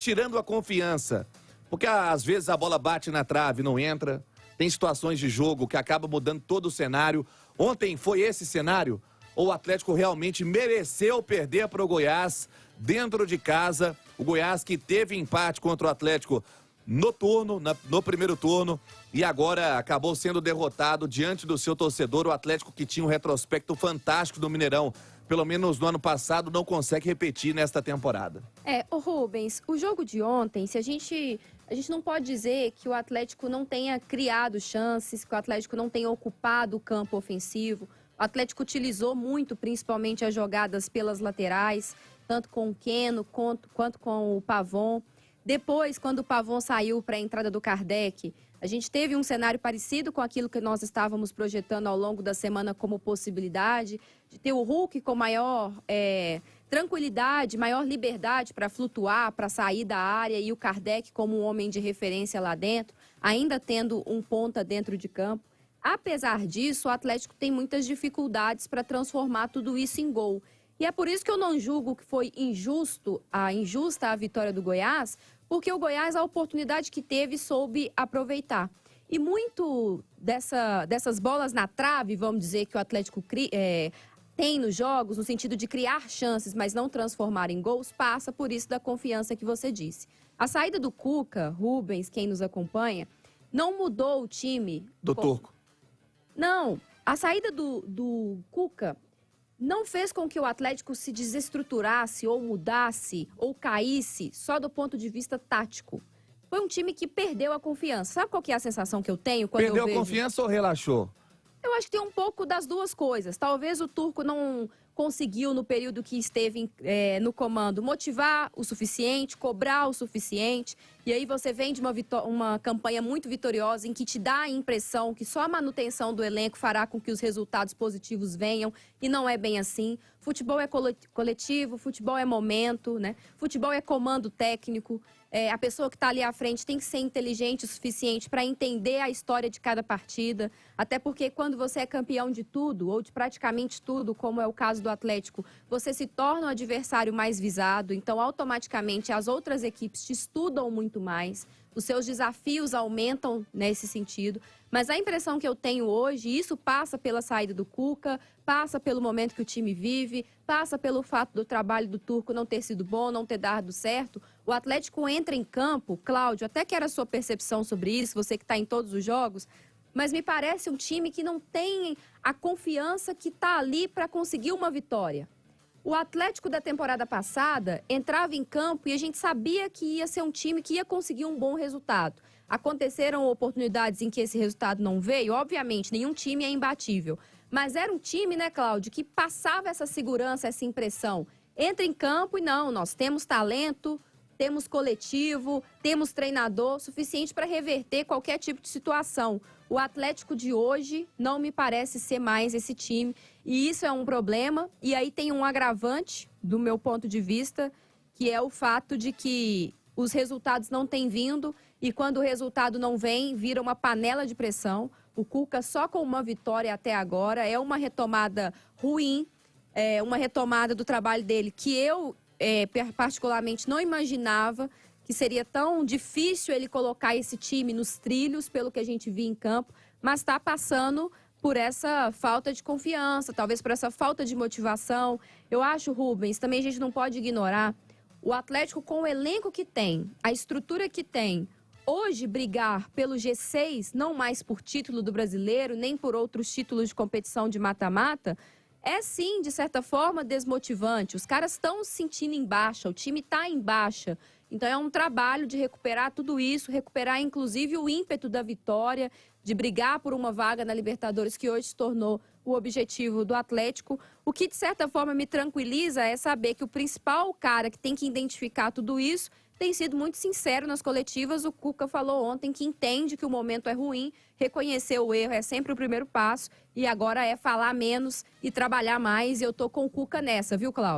tirando a confiança. Porque às vezes a bola bate na trave e não entra. Tem situações de jogo que acabam mudando todo o cenário. Ontem foi esse cenário? Ou o Atlético realmente mereceu perder para o Goiás dentro de casa? O Goiás que teve empate contra o Atlético no primeiro turno, e agora acabou sendo derrotado diante do seu torcedor. O Atlético, que tinha um retrospecto fantástico do Mineirão, pelo menos no ano passado, não consegue repetir nesta temporada. Ô Rubens, o jogo de ontem, a gente não pode dizer que o Atlético não tenha criado chances, que o Atlético não tenha ocupado o campo ofensivo. O Atlético utilizou muito, principalmente as jogadas pelas laterais, tanto com o Keno quanto com o Pavon. Depois, quando o Pavon saiu para a entrada do Kardec, a gente teve um cenário parecido com aquilo que nós estávamos projetando ao longo da semana como possibilidade, de ter o Hulk com maior tranquilidade, maior liberdade para flutuar, para sair da área, e o Kardec como um homem de referência lá dentro, ainda tendo um ponta dentro de campo. Apesar disso, o Atlético tem muitas dificuldades para transformar tudo isso em gol. E é por isso que eu não julgo que foi injusta a vitória do Goiás, porque o Goiás, a oportunidade que teve, soube aproveitar. E muito dessas bolas na trave, vamos dizer, que o Atlético tem nos jogos, no sentido de criar chances, mas não transformar em gols, passa por isso da confiança que você disse. A saída do Cuca, Rubens, quem nos acompanha, não mudou o time. Do Turco. Não, a saída do Cuca não fez com que o Atlético se desestruturasse ou mudasse ou caísse só do ponto de vista tático. Foi um time que perdeu a confiança. Sabe qual que é a sensação que eu tenho quando Perdeu eu vejo? a confiança ou relaxou? Eu acho que tem um pouco das duas coisas. Talvez o Turco não conseguiu, no período que esteve no comando, motivar o suficiente, cobrar o suficiente. E aí você vem de uma campanha muito vitoriosa, em que te dá a impressão que só a manutenção do elenco fará com que os resultados positivos venham. E não é bem assim. Futebol é coletivo, futebol é momento, né? Futebol é comando técnico. A pessoa que está ali à frente tem que ser inteligente o suficiente para entender a história de cada partida. Até porque quando você é campeão de tudo, ou de praticamente tudo, como é o caso do Atlético, você se torna o adversário mais visado. Então, automaticamente, as outras equipes te estudam muito mais. Os seus desafios aumentam nesse sentido. Mas a impressão que eu tenho hoje, isso passa pela saída do Cuca, passa pelo momento que o time vive, passa pelo fato do trabalho do Turco não ter sido bom, não ter dado certo. O Atlético entra em campo, Cláudio, até quero a sua percepção sobre isso, você que está em todos os jogos, mas me parece um time que não tem a confiança que está ali para conseguir uma vitória. O Atlético da temporada passada entrava em campo e a gente sabia que ia ser um time que ia conseguir um bom resultado. Aconteceram oportunidades em que esse resultado não veio, obviamente, nenhum time é imbatível. Mas era um time, né, Cláudio, que passava essa segurança, essa impressão. Entra em campo e não, nós temos talento, temos coletivo, temos treinador suficiente para reverter qualquer tipo de situação. O Atlético de hoje não me parece ser mais esse time. E isso é um problema. E aí tem um agravante, do meu ponto de vista, que é o fato de que os resultados não têm vindo. E quando o resultado não vem, vira uma panela de pressão. O Cuca só com uma vitória até agora. É uma retomada ruim. É uma retomada do trabalho dele que eu, particularmente, não imaginava que seria tão difícil ele colocar esse time nos trilhos, pelo que a gente viu em campo, mas está passando por essa falta de confiança, talvez por essa falta de motivação. Eu acho, Rubens, também a gente não pode ignorar, o Atlético com o elenco que tem, a estrutura que tem, hoje brigar pelo G6, não mais por título do Brasileiro, nem por outros títulos de competição de mata-mata, é sim, de certa forma, desmotivante. Os caras estão se sentindo em baixa, o time está em baixa. Então é um trabalho de recuperar tudo isso, recuperar inclusive o ímpeto da vitória, de brigar por uma vaga na Libertadores, que hoje se tornou o objetivo do Atlético. O que, de certa forma, me tranquiliza é saber que o principal cara que tem que identificar tudo isso tem sido muito sincero nas coletivas. O Cuca falou ontem que entende que o momento é ruim, reconhecer o erro é sempre o primeiro passo, e agora é falar menos e trabalhar mais. E eu tô com o Cuca nessa, viu, Cláudio?